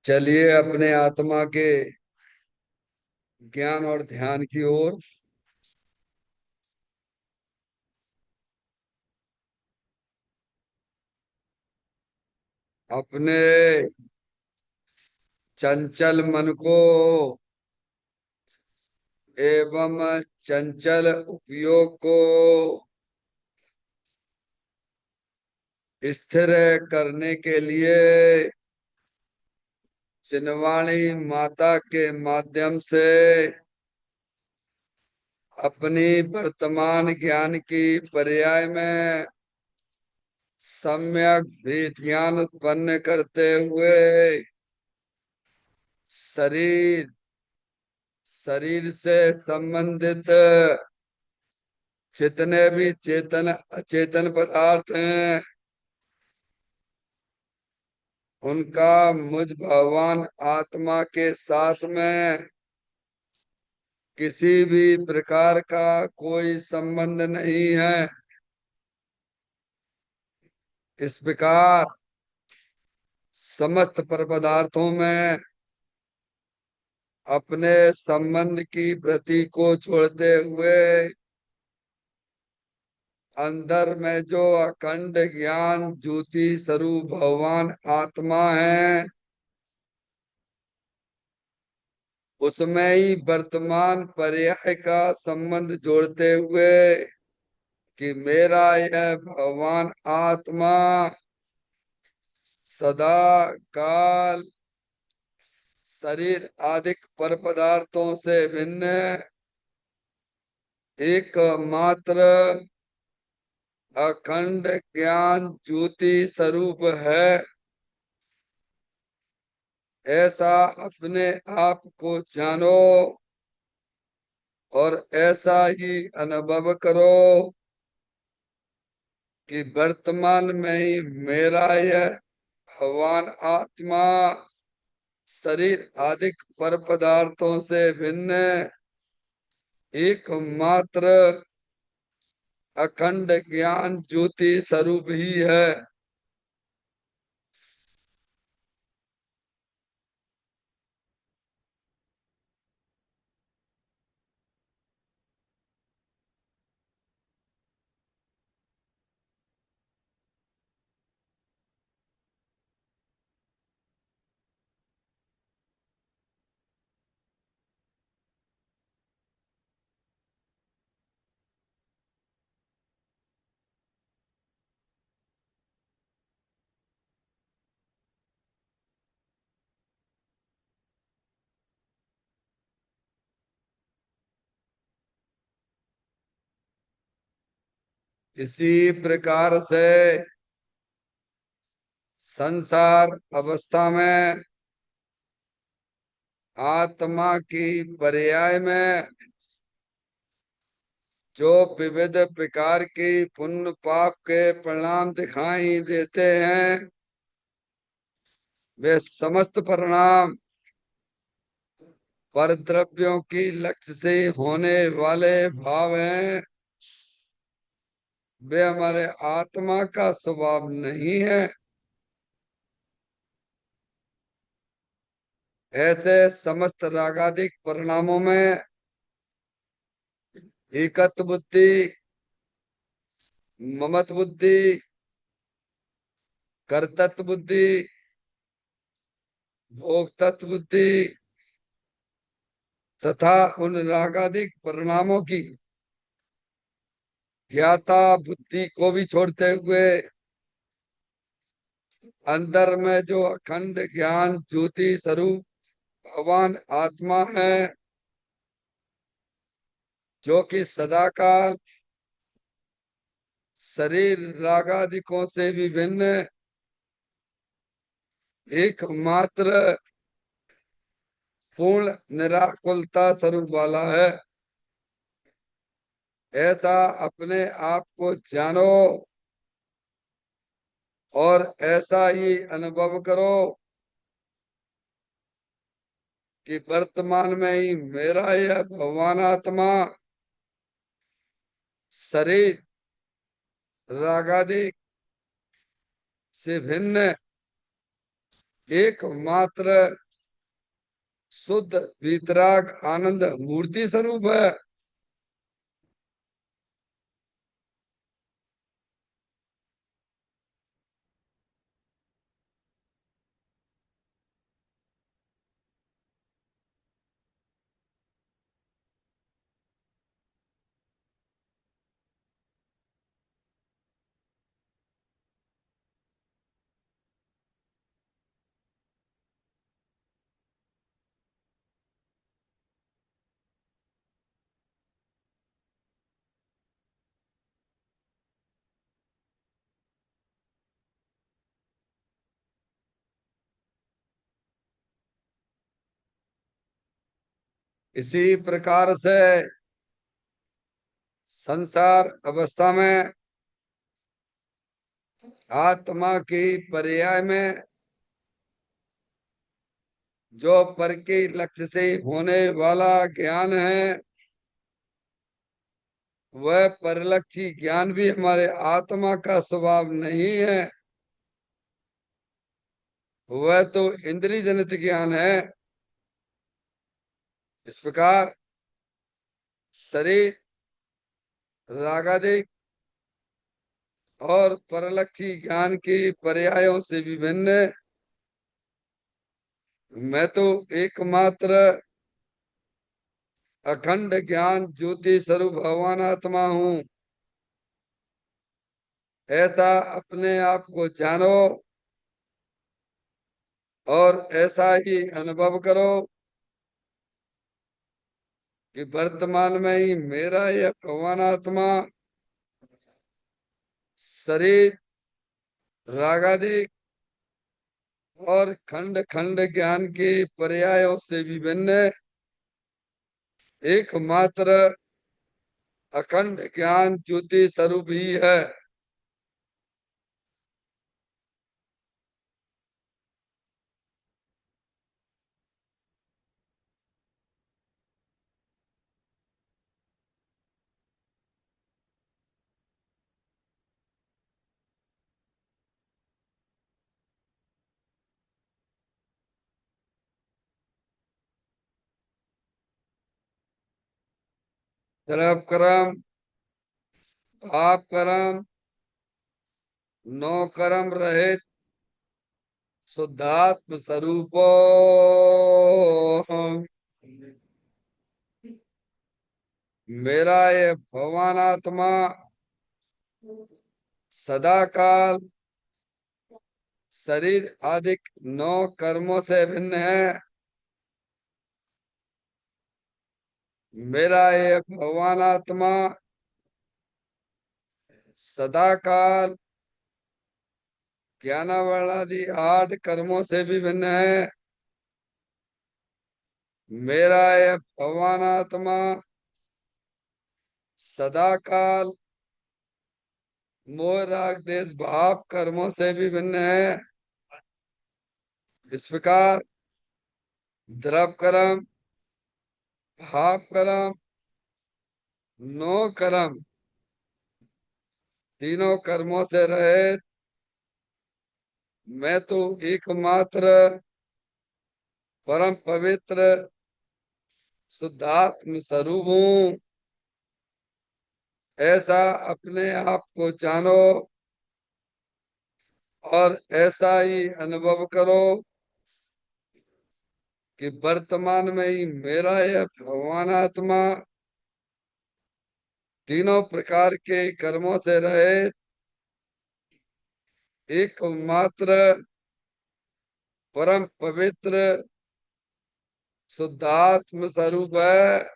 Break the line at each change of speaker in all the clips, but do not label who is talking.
चलिए अपने आत्मा के ज्ञान और ध्यान की ओर। अपने चंचल मन को एवं चंचल उपयोग को स्थिर करने के लिए चिन्हवाणी माता के माध्यम से अपनी वर्तमान ज्ञान की पर्याय में सम्यक विज्ञान उत्पन्न करते हुए शरीर शरीर से संबंधित जितने भी चेतन अचेतन पदार्थ हैं उनका मुझ भगवान आत्मा के साथ में किसी भी प्रकार का कोई संबंध नहीं है। इस प्रकार समस्त पर पदार्थों में अपने संबंध की वृत्ति को छोड़ते हुए अंदर में जो अखंड ज्ञान ज्योति स्वरूप भगवान आत्मा है उसमें ही वर्तमान पर्याय का संबंध जोड़ते हुए कि मेरा यह भगवान आत्मा सदा काल शरीर आदि पर पदार्थों से भिन्न एकमात्र अखंड ज्ञान ज्योति स्वरूप है। ऐसा अपने आप को जानो और ऐसा ही अनुभव करो कि वर्तमान में ही मेरा यह भगवान आत्मा शरीर आदि पर पदार्थों से भिन्न एकमात्र अखंड ज्ञान ज्योति स्वरूप ही है। इसी प्रकार से संसार अवस्था में आत्मा की पर्याय में जो विविध प्रकार की पुण्य पाप के परिणाम दिखाई देते हैं वे समस्त परिणाम पर द्रव्यों की लक्ष्य से होने वाले भाव हैं। वे हमारे आत्मा का स्वभाव नहीं है। ऐसे समस्त रागादिक परिणामों में एकत्व बुद्धि ममत्व बुद्धि कर्तृत्व बुद्धि भोक्तृत्व बुद्धि तथा उन रागादिक परिणामों की ज्ञाता बुद्धि को भी छोड़ते हुए अंदर में जो अखंड ज्ञान ज्योति स्वरूप भगवान आत्मा है जो कि सदा का शरीर रागादिकों से भी भिन्न एकमात्र पूर्ण निराकुलता स्वरूप वाला है। ऐसा अपने आप को जानो और ऐसा ही अनुभव करो कि वर्तमान में ही मेरा यह भगवान आत्मा शरीर रागादि से भिन्न एकमात्र शुद्ध वीतराग आनंद मूर्ति स्वरूप है। इसी प्रकार से संसार अवस्था में आत्मा की पर्याय में जो पर के लक्ष्य से होने वाला ज्ञान है, वह परलक्षी ज्ञान भी हमारे आत्मा का स्वभाव नहीं है। वह तो इंद्रिय जनित ज्ञान है। इस प्रकार शरीर रागादिक और परलक्षी ज्ञान की पर्यायों से विभिन्न मैं तो एकमात्र अखंड ज्ञान ज्योति स्वरूप भगवान आत्मा हूँ। ऐसा अपने आप को जानो और ऐसा ही अनुभव करो कि वर्तमान में ही मेरा यह भगवान आत्मा शरीर रागादिक और खंड खंड ज्ञान के पर्यायों से विभिन्न एकमात्र अखंड ज्ञान ज्योति स्वरूप ही है। तरफ कर्म आप कर्म नो कर्म रहित शुद्धात्म स्वरूपो मेरा ये भगवान आत्मा सदा काल शरीर आदि नौ कर्मों से भिन्न है। मेरा ये भगवान आत्मा सदा काल ज्ञानावरण आदि 8 कर्मों से भी भिन्न है। मेरा ये भगवान आत्मा सदा काल मोह राग देश भाव कर्मों से भी भिन्न है। इस प्रकार द्रव कर्म भाव कर्म नो कर्म तीनों कर्मों से रहे मैं तो एकमात्र परम पवित्र शुद्धात्म स्वरूप हूँ। ऐसा अपने आप को जानो और ऐसा ही अनुभव करो कि वर्तमान में ही मेरा यह भगवान आत्मा तीनों प्रकार के कर्मों से रहे एकमात्र परम पवित्र शुद्धात्म स्वरूप है।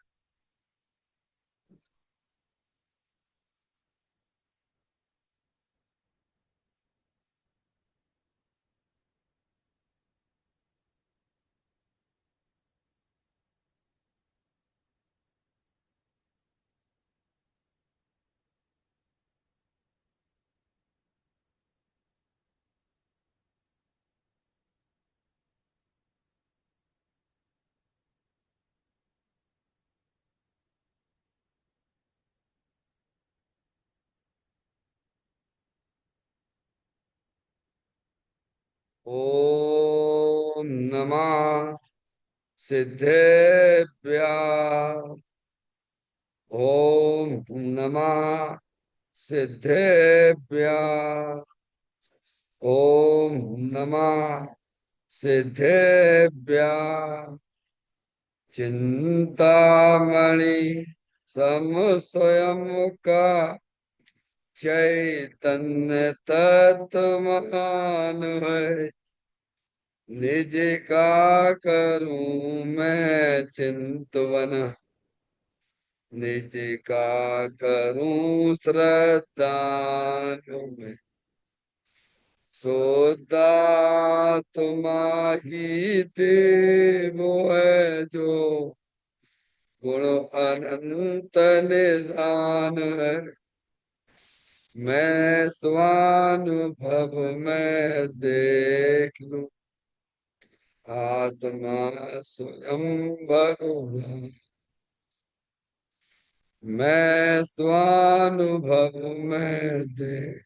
ओ नमः सिद्धेभ्यः। ओम नमः सिद्धेभ्यः। ओम नमः सिद्धेभ्यः। चिंतामणि समस्वयं का चैतन्य तत्व महान है। निज का करूं मैं चिंतवन, निज का करूं श्रद्धान। तुम्हारी देव है जो गुण अनंत निधान है। मैं स्वानुभव में देख लूं आत्मा स्वयं भगवान। मैं स्वानुभव में देख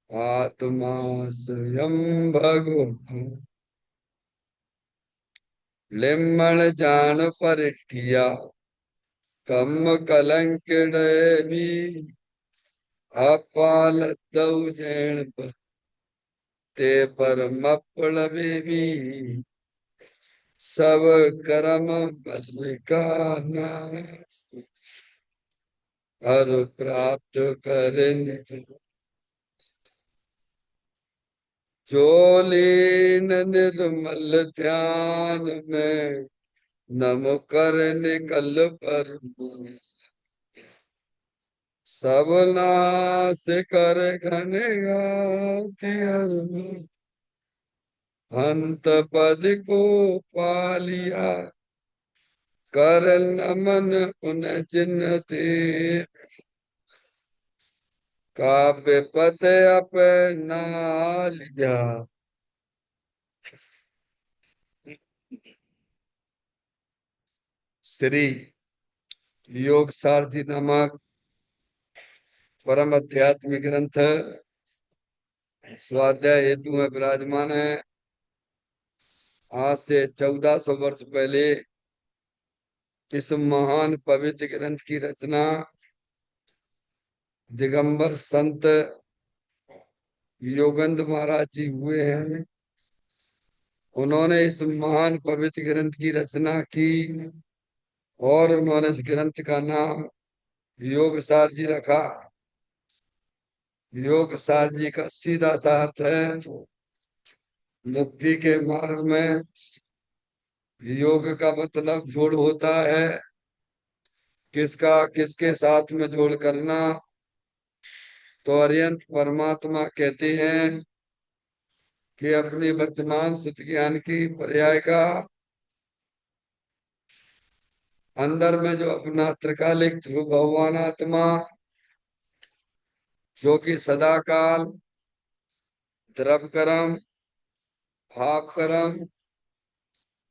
आत्मा स्वयं भगवान। लिम्मण जान परिठिया कम कलंक भी अपाल दऊ जैन ते पर मपड़ भी सब कर्म बल का नाश। हर प्राप्त कर निज जो लीन निर्मल ध्यान में नम कर निकल पर सब नाश कर घने अंत पद को पालिया कर नमन उन जिन्नते काव्य पत अपना लिया। श्री योग सारथी नामक परम अध्यात्मिक ग्रंथ स्वाध्याय हेतु में विराजमान है। आज से 1400 वर्ष पहले इस महान पवित्र ग्रंथ की रचना दिगंबर संत योगेंद्र महाराज जी हुए हैं। उन्होंने इस महान पवित्र ग्रंथ की रचना की और उन्होंने इस ग्रंथ का नाम योग सार जी रखा। योग सार जी का सीधा सा अर्थ है मुक्ति के मार्ग में योग का मतलब जोड़ होता है। किसका किसके साथ में जोड़ करना? तो अरिहंत परमात्मा कहते हैं कि अपनी वर्तमान सुत ज्ञान की पर्याय का अंदर में जो अपना त्रिकालिक ध्रुव भगवान आत्मा जो कि सदा काल द्रव कर्म भाव कर्म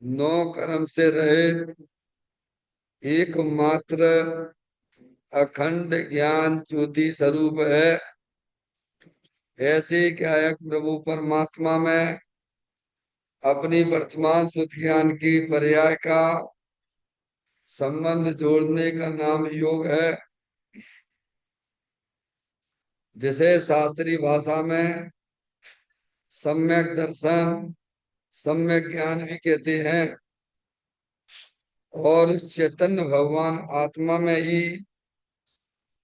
नो कर्म से रहित एकमात्र अखंड ज्ञान ज्योति स्वरूप है। ऐसे गायक प्रभु परमात्मा में अपनी वर्तमान सुध ज्ञान की पर्याय का संबंध जोड़ने का नाम योग है, जिसे शास्त्रीय भाषा में सम्यक दर्शन सम्यक ज्ञान भी कहते हैं। और चैतन्य भगवान आत्मा में ही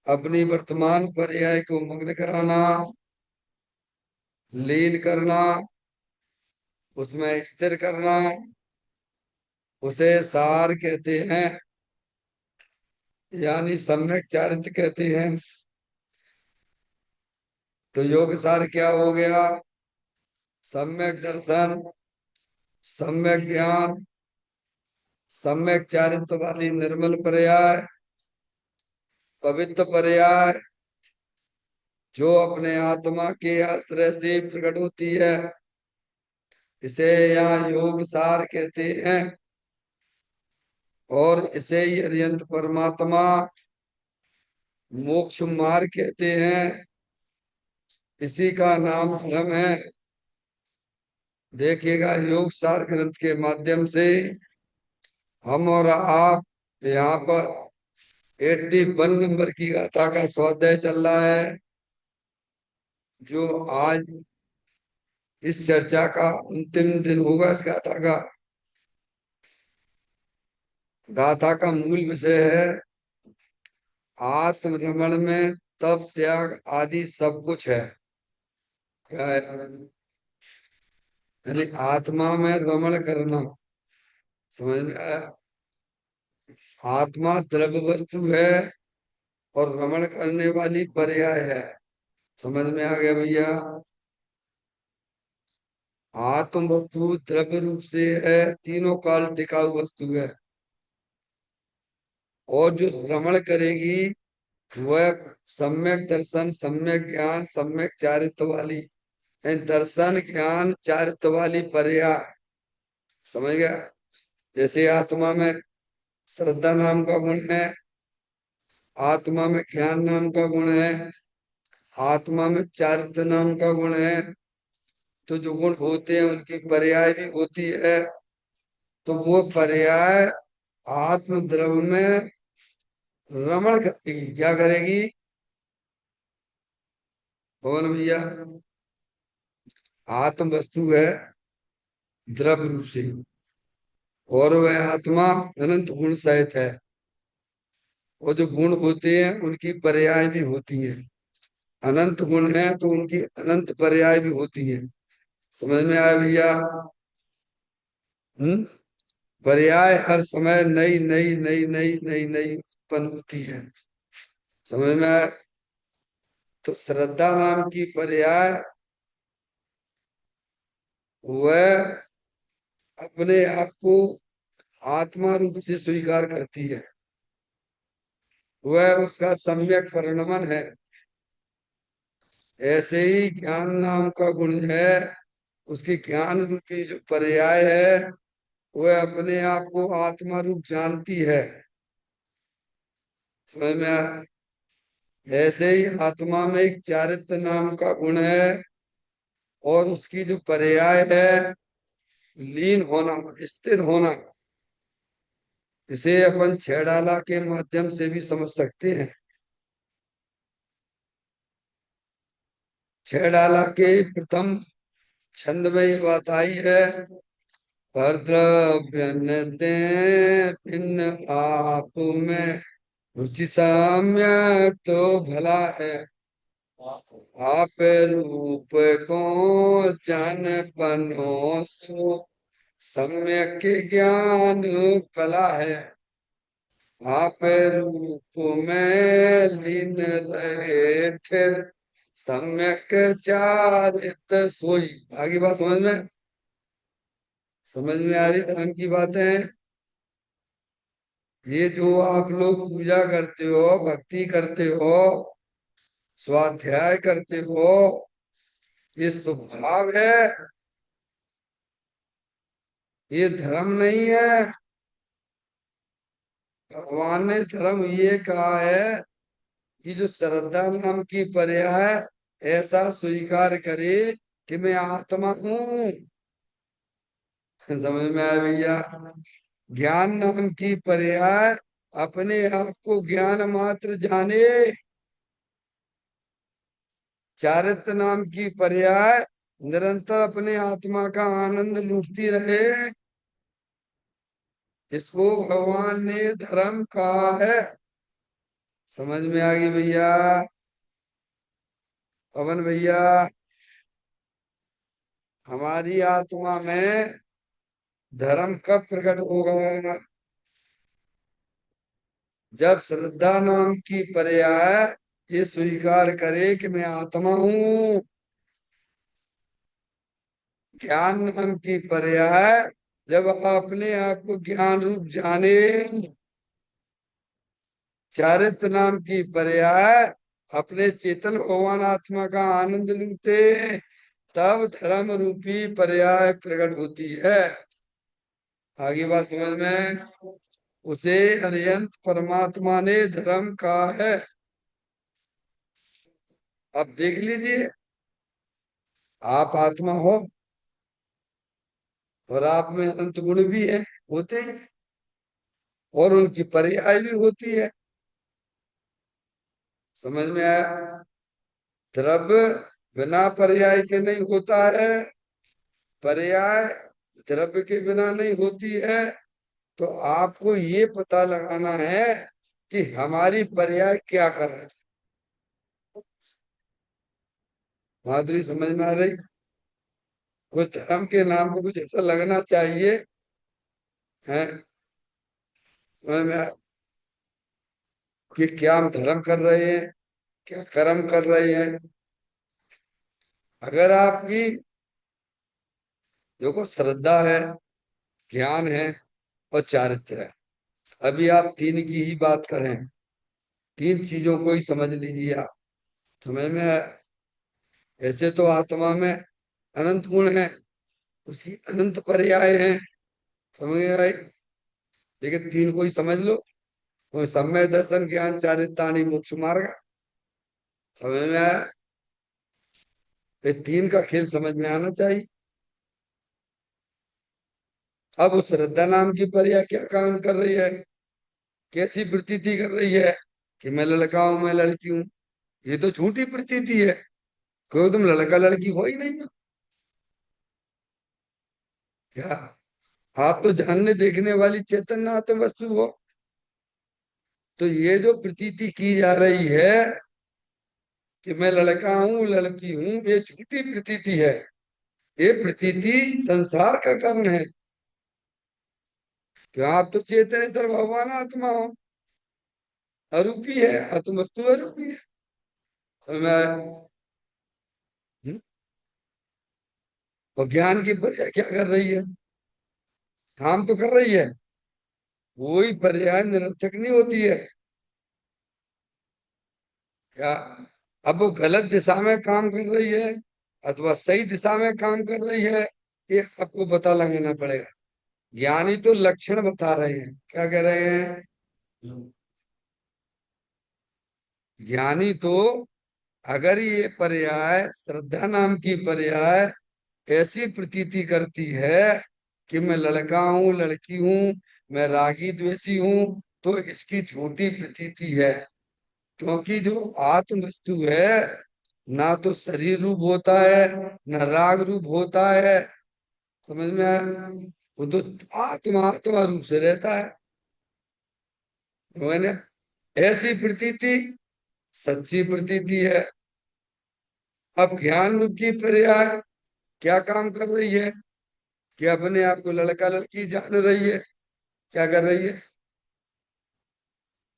अपनी वर्तमान पर्याय को मग्न कराना, लीन करना, उसमें स्थिर करना, उसे सार कहते हैं, यानी सम्यक चारित्र कहते हैं। तो योग सार क्या हो गया? सम्यक दर्शन, सम्यक ज्ञान, सम्यक चारित्र वाली निर्मल पर्याय, पवित्र पर्याय जो अपने आत्मा के आश्रय से प्रकट होती है, इसे यहाँ योग सार कहते हैं। और इसे ही अरिहंत परमात्मा मोक्ष मार्ग कहते हैं। इसी का नाम धर्म है। देखिएगा, योग सार ग्रंथ के माध्यम से हम और आप यहाँ पर 81 नंबर की गाथा का स्वाध्याय चल रहा है, जो आज इस चर्चा का अंतिम दिन होगा। इस गाथा का गाथा मूल विषय है आत्मरमण में तप त्याग आदि सब कुछ है। क्या है? यानी आत्मा में रमण करना। समझ में आया? आत्मा द्रव्य वस्तु है और रमण करने वाली पर्याय है। समझ में आ गया भैया? आत्म वस्तु द्रव्य रूप से है, तीनों काल टिकाऊ वस्तु है। और जो रमण करेगी वह सम्यक दर्शन, सम्यक ज्ञान, सम्यक चारित्र वाली, दर्शन ज्ञान चारित्र वाली पर्याय। समझ गया? जैसे आत्मा में श्रद्धा नाम का गुण है, आत्मा में ज्ञान नाम का गुण है, आत्मा में चारित्र नाम का गुण है। तो जो गुण होते हैं उनकी पर्याय भी होती है। तो वो पर्याय आत्म द्रव्य में रमण करेगी। क्या करेगी पवन भैया? आत्म वस्तु है द्रव्य रूप से, और वह आत्मा अनंत गुण सहित है। वो जो गुण होते हैं उनकी पर्याय भी होती है। अनंत गुण है तो उनकी अनंत पर्याय भी होती है। समझ में आया भैया? हम्म। पर्याय हर समय नई नई नई नई नई नई उत्पन्न होती है। समझ में आया? तो श्रद्धा नाम की पर्याय वह अपने आप को आत्मा रूप से स्वीकार करती है। वह उसका सम्यक परिणमन है। ऐसे ही ज्ञान नाम का गुण है, उसकी ज्ञान रूपी जो पर्याय है वह अपने आप को आत्मा रूप जानती है। समझ में आया? ऐसे ही आत्मा में एक चारित्र नाम का गुण है, और उसकी जो पर्याय है लीन होना, स्थिर होना। इसे अपन छेड़ाला के माध्यम से भी समझ सकते हैं। छेड़ाला के प्रथम छंद में ये बात आई है, भद्रव्यन्यते भिन्न आप में रुचि साम्य तो भला है। आप रूप को जन पनो सो सम्यक ज्ञान कला है। आप रूप में लीन रहे फिर सम्यक चारित सोई। आगे बात समझ में आ रही धर्म की बातें? ये जो आप लोग पूजा करते हो, भक्ति करते हो, स्वाध्याय करते हो, ये स्वभाव है, ये धर्म नहीं है। भगवान ने धर्म ये कहा है कि जो श्रद्धा नाम की पर्याय ऐसा स्वीकार करे कि मैं आत्मा हूँ। समझ में आया भैया? ज्ञान नाम की पर्याय अपने आप को ज्ञान मात्र जाने। चारित्र नाम की पर्याय निरंतर अपने आत्मा का आनंद लूटती रहे। इसको भगवान ने धर्म कहा है। समझ में आ गई भैया? पवन भैया, हमारी आत्मा में धर्म कब प्रकट होगा? जब श्रद्धा नाम की पर्याय ये स्वीकार करे कि मैं आत्मा हूँ। ज्ञान नाम की पर्याय जब अपने आप को ज्ञान रूप जाने। चारित्र नाम की पर्याय अपने चेतन भगवान आत्मा का आनंद लूटे, तब धर्म रूपी पर्याय प्रकट होती है। आगे बात समझ में? उसे अनंत परमात्मा ने धर्म कहा है। अब देख लीजिए, आप आत्मा हो, और आप में अनंत गुण भी है, होते हैं, और उनकी पर्याय भी होती है। समझ में आया? द्रव्य बिना पर्याय के नहीं होता है, पर्याय द्रव्य के बिना नहीं होती है। तो आपको ये पता लगाना है कि हमारी पर्याय क्या कर रहे हैं। माधुरी समझ में आ रही? कुछ धर्म के नाम को कुछ ऐसा लगना चाहिए है, समझ में आया? कि क्या हम धर्म कर रहे हैं, क्या कर्म कर रहे हैं। अगर आपकी, देखो, श्रद्धा है, ज्ञान है, और चारित्र है। अभी आप तीन की ही बात करें, तीन चीजों को ही समझ लीजिए आप। समझ में आया? ऐसे तो आत्मा में अनंत गुण है, उसकी अनंत पर्याय हैं, समझ में आई? लेकिन तीन को ही समझ लो, तो सम्यक दर्शन ज्ञान चारित्राणी मोक्ष मार्ग। समझ में आया? ये तीन का खेल समझ में आना चाहिए। अब उस श्रद्धा नाम की पर्याय क्या काम कर रही है, कैसी प्रतीति कर रही है कि मैं लड़का हूं, मैं लड़की हूं। ये तो झूठी प्रतीति है, क्योंकि तुम लड़का लड़की हो ही नहीं हो। क्या आप तो जानने देखने वाली चैतन्य आत्म वस्तु हो। तो ये जो प्रतीति की जा रही है कि मैं लड़का हूँ लड़की हूँ, ये झूठी प्रतीति है। ये प्रतीति संसार का कर्म है। क्या आप तो चेतनेश्वर भगवान आत्मा हो, अरूपी है, आत्म वस्तु अरूपी है। समझ में आया? हम्म? और ज्ञान की पर्याय क्या कर रही है, काम तो कर रही है, वही पर्याय निरर्थक नहीं होती है। क्या अब वो गलत दिशा में काम कर रही है अथवा सही दिशा में काम कर रही है, ये आपको पता लगाना पड़ेगा। ज्ञानी तो लक्षण बता रहे हैं, क्या कह रहे हैं? ज्ञानी तो, अगर ये पर्याय श्रद्धा नाम की पर्याय ऐसी प्रतीति करती है कि मैं लड़का हूँ लड़की हूँ, मैं रागी द्वेषी हूँ, तो इसकी झूठी प्रतीति है। क्योंकि जो आत्म वस्तु है, ना तो शरीर रूप होता है, ना राग रूप होता है। समझ में आया? वो तो आत्मा आत्मा रूप से रहता है। मैंने ऐसी प्रतीति सच्ची प्रतीति है। अब ज्ञान रूप की पर्याय क्या काम कर रही है कि अपने आप को लड़का लड़की जान रही है। क्या कर रही है?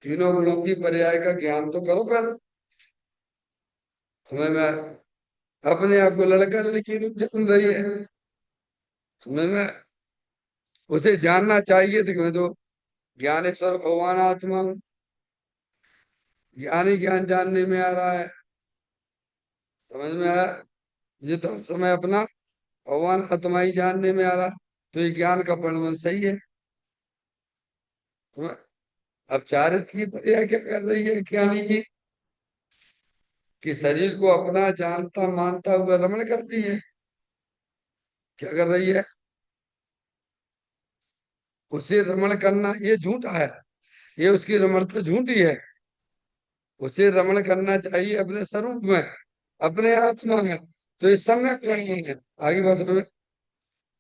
तीनों गुणों की पर्याय का ज्ञान तो करो पहले। समझ में आया? अपने आप को लड़का लड़की रूप जान रही है। समझ में आया? उसे जानना चाहिए तो मैं तो ज्ञानेश्वर भगवान आत्मा हूँ। ज्ञान ही ज्ञान जानने में आ रहा है। समझ में आया? ये तो हर समय अपना भगवान आत्मा ही जानने में आ रहा। तो ये ज्ञान का परिणाम सही है। तो अब चारित्र की पर्याय क्या कर रही है ज्ञानी की, कि शरीर को अपना जानता मानता हुआ रमण करती है। क्या कर रही है? उसे रमण करना ये झूठा है, ये उसकी रमणता झूठी है। उसे रमण करना चाहिए अपने स्वरूप में, अपने आत्मा में। तो ये सम्यक नहीं है। आगे बात सुनो।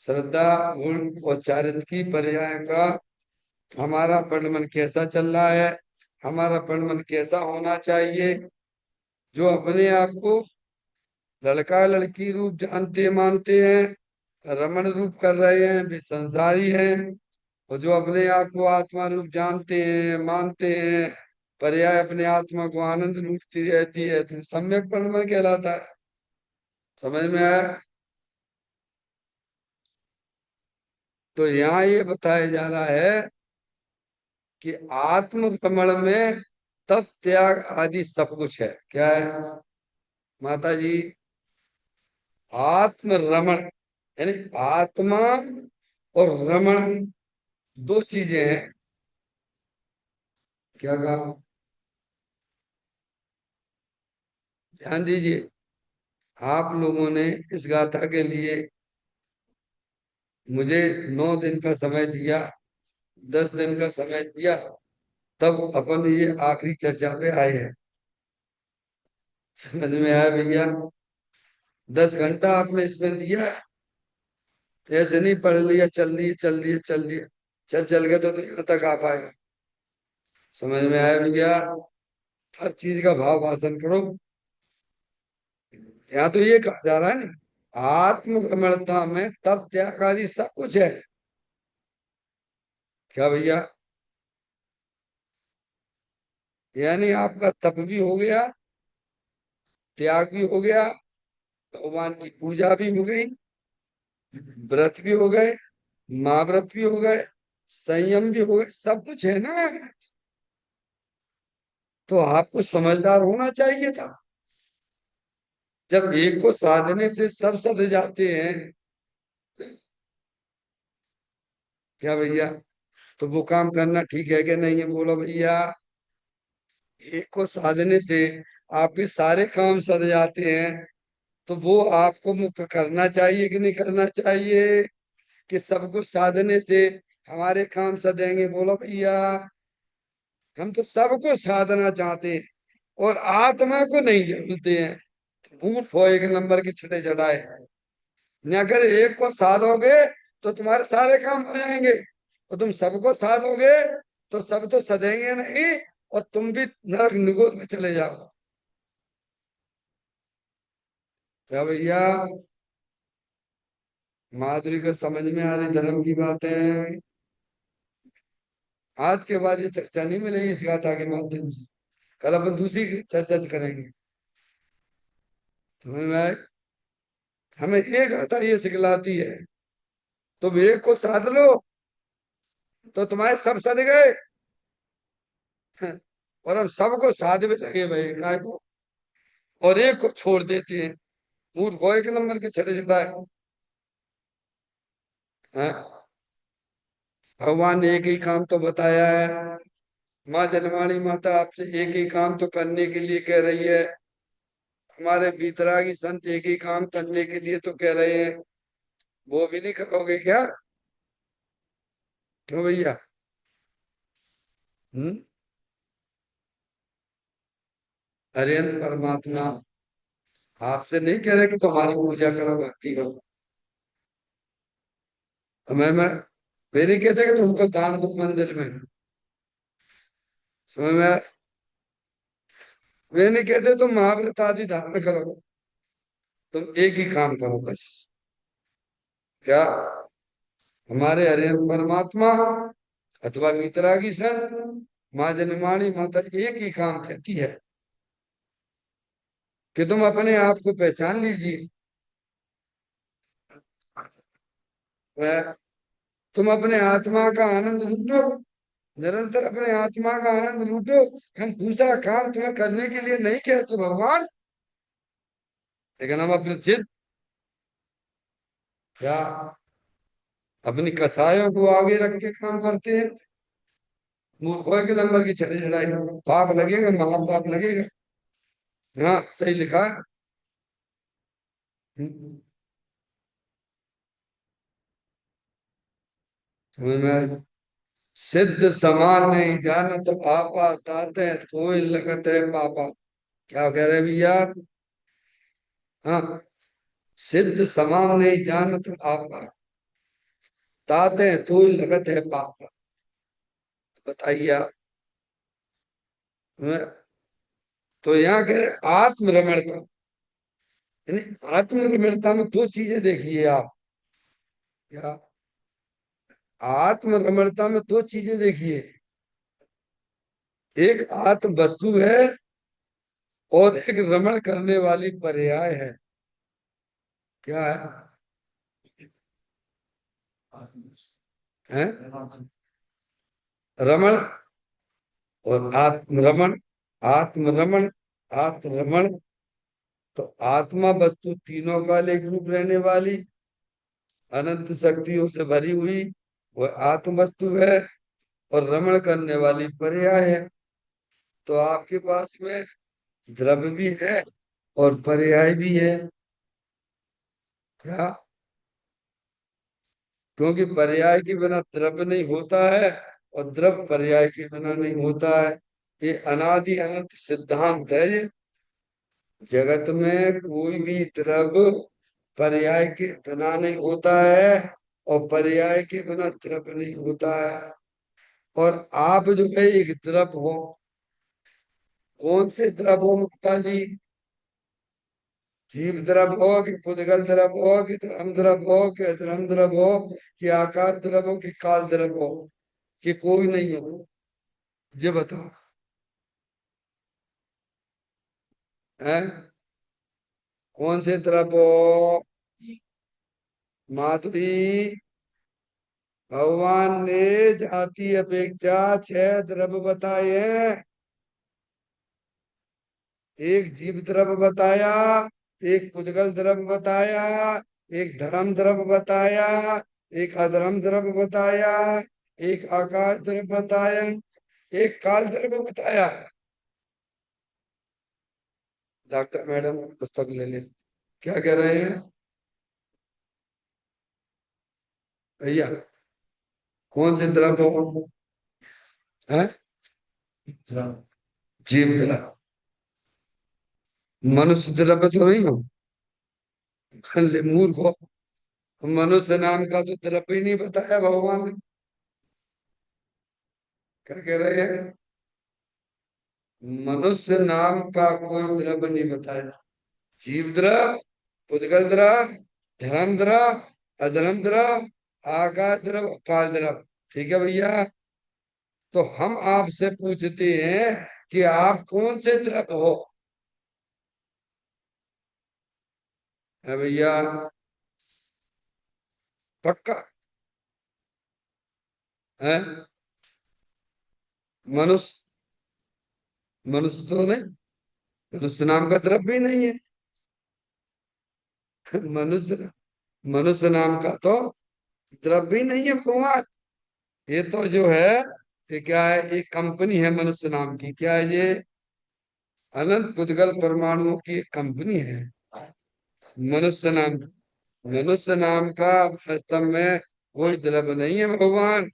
श्रद्धा गुण और चारित्र की पर्याय का हमारा परिणमन कैसा चल रहा है, हमारा परिणमन कैसा होना चाहिए। जो अपने आप को लड़का लड़की रूप जानते मानते हैं, रमण रूप कर रहे हैं, वे संसारी हैं। और जो अपने आप को आत्मा रूप जानते हैं मानते हैं, पर्याय अपने आत्मा को आनंद लूटती रहती है, तो सम्यक परिणमन कहलाता है। समझ में आया? तो यहाँ ये बताया जा रहा है कि आत्म रमण में तप त्याग आदि सब कुछ है। क्या है माता जी? आत्म रमण यानी आत्मा और रमण दो चीजें हैं। क्या कहा? ध्यान दीजिए। आप लोगों ने इस गाथा के लिए मुझे 9 दिन का समय दिया, 10 दिन का समय दिया, तब अपन ये आखिरी चर्चा पे आए हैं। समझ में आया भैया? 10 घंटा आपने इसमें दिया, तो ऐसे नहीं पढ़ लिया, चल दिए चल दिए चल दिए, चल चल गए तो यहाँ तक आ पाएगा। समझ में आया भैया? हर चीज का भाव वासन करो। यहाँ तो ये कहा जा रहा है ना, आत्मरमणता में तप त्याग आदि सब कुछ है। क्या भैया? यानी आपका तप भी हो गया, त्याग भी हो गया, भगवान की पूजा भी हो गई, व्रत भी हो गए, महाव्रत भी हो गए, संयम भी हो गए, सब कुछ है ना। तो आपको समझदार होना चाहिए था। जब एक को साधने से सब सध जाते हैं, क्या भैया? तो वो काम करना ठीक है कि नहीं है, बोलो भैया? एक को साधने से आपके सारे काम सध जाते हैं, तो वो आपको मुक्त करना चाहिए कि नहीं करना चाहिए? कि सबको साधने से हमारे काम सधेंगे, बोलो भैया? हम तो सबको साधना चाहते हैं और आत्मा को नहीं जानते हैं। मूर्ख हो एक नंबर के छठे चढ़ाए। न अगर एक को साधोगे तो तुम्हारे सारे काम हो जाएंगे, और तुम सबको साधोगे तो सब तो सधेंगे नहीं, और तुम भी नरक निगोद में चले जाओ। क्या भैया? माधुरी को समझ में आ रही धर्म की बातें? आज के बाद ये चर्चा नहीं मिलेगी इस गाथा के माध्यम से। कल अपन दूसरी चर्चा करेंगे। समझ में आए? हमें एक गाथा ये सिखलाती है, तुम एक को साध लो तो तुम्हारे सब सद गए। और हम सबको साध में लगे भाई काय को, और एक को छोड़ देते हैं। मूर्ख हो एक नंबर के छठे छठा है। भगवान ने एक ही काम तो बताया है। माँ जनवाणी माता आपसे एक ही काम तो करने के लिए कह रही है। हमारे बीतरागी संत एक ही काम करने के लिए तो कह रहे हैं, वो भी नहीं करोगे क्या? क्यों भैया? हम्म। हरियंत परमात्मा आपसे नहीं कह रहे कि तुम्हारी पूजा करो, भक्ति करो। तो मैं वे नहीं कहते कि तुमको दान दो मंदिर में। समझ में आया? वे नहीं कहते तुम महाव्रत आदि धारण करो, तुम एक ही काम करो बस। क्या? हमारे हरिहर परमात्मा अथवा वितरागी संत, माँ जनमाणी माता एक ही काम कहती है कि तुम अपने आप को पहचान लीजिए। वह तुम अपने आत्मा का आनंद लूटो, निरंतर अपने आत्मा का आनंद लूटो। हम दूसरा काम तुम्हें करने के लिए नहीं कहते भगवान, लेकिन हम अपनी जिद, क्या अपनी कसायों को आगे रख के काम करते हैं। मूर्खों के नंबर की छड़ी चढ़ाई, पाप लगेगा, महापाप लगेगा। हाँ सही लिखा है। समझ में आया? सिद्ध समान नहीं जानत आपा, ताते तो लगत है पापा। क्या कह रहे भैया? हाँ, सिद्ध समान नहीं जानत आपा, ताते तो लगत है पापा। बताइए आप। हाँ, तो यहाँ कह रहे आत्मरमणता, यानी आत्मरमणता में दो चीजें देखिए आप। क्या? आत्मरमणता में दो चीजें देखिए, एक आत्म वस्तु है और एक रमण करने वाली पर्याय है। क्या है? हैं? रमण और आत्मरमण। आत्मरमण, आत्मरमण, तो आत्मा वस्तु तीनों का एक रूप रहने वाली, अनंत शक्तियों से भरी हुई, वह आत्म वस्तु है। और रमण करने वाली पर्याय है। तो आपके पास में द्रव्य भी है और पर्याय भी है। क्या? क्योंकि पर्याय के बिना द्रव्य नहीं होता है और द्रव्य पर्याय के बिना नहीं होता है। ये अनादि अनंत सिद्धांत है ये। जगत में कोई भी द्रव्य पर्याय के बिना नहीं होता है और पर्याय के बिना द्रव्य नहीं होता है। और आप जो है एक द्रव्य हो। कौन से द्रव्य हो मुक्ता जी? जीव द्रव्य हो कि पुद्गल द्रव्य हो कि धर्म द्रव्य हो कि अधर्म द्रव्य हो कि आकाश द्रव्य हो कि काल द्रव्य हो कि कोई नहीं हो? ये बताओ। हैं? कौन से द्रव्य हो? माधुरी, भगवान ने जाति अपेक्षा 6 द्रव्य बताए हैं। एक जीव द्रव्य बताया, एक पुद्गल द्रव्य बताया, एक धर्म द्रव्य बताया, एक अधर्म द्रव्य बताया, एक आकाश द्रव्य बताया, एक काल द्रव्य बताया। डॉक्टर मैडम पुस्तक ले ले। क्या कह रहे हैं भैया? कौन से द्रव्य हो? हैं? जीव द्रव्य। मनुष्य द्रव्य तो नहीं हो? ले मूर्ख हो। मनुष्य नाम का तो द्रव्य ही नहीं बताया भगवान ने। क्या कह रहे हैं? मनुष्य नाम का कोई द्रव्य नहीं बताया। जीव द्रव, पुद्गल द्रव, धर्म द्रव, अधर्म द्रव, आकाश द्रव, काल द्रव। ठीक है भैया। तो हम आपसे पूछते हैं कि आप कौन से द्रव हो? है भैया? पक्का? है? मनुष्य? मनुष्य तो नहीं। मनुष्य नाम का द्रव्य भी नहीं है। मनुष्य, मनुष्य नाम का तो द्रव्य ही नहीं है भगवान। ये तो जो है, ये क्या है? एक कंपनी है मनुष्य नाम की। क्या है ये? अनंत पुद्गल परमाणुओं की एक कंपनी है मनुष्य नाम की। मनुष्य नाम का वास्तव में कोई द्रव्य नहीं है भगवान।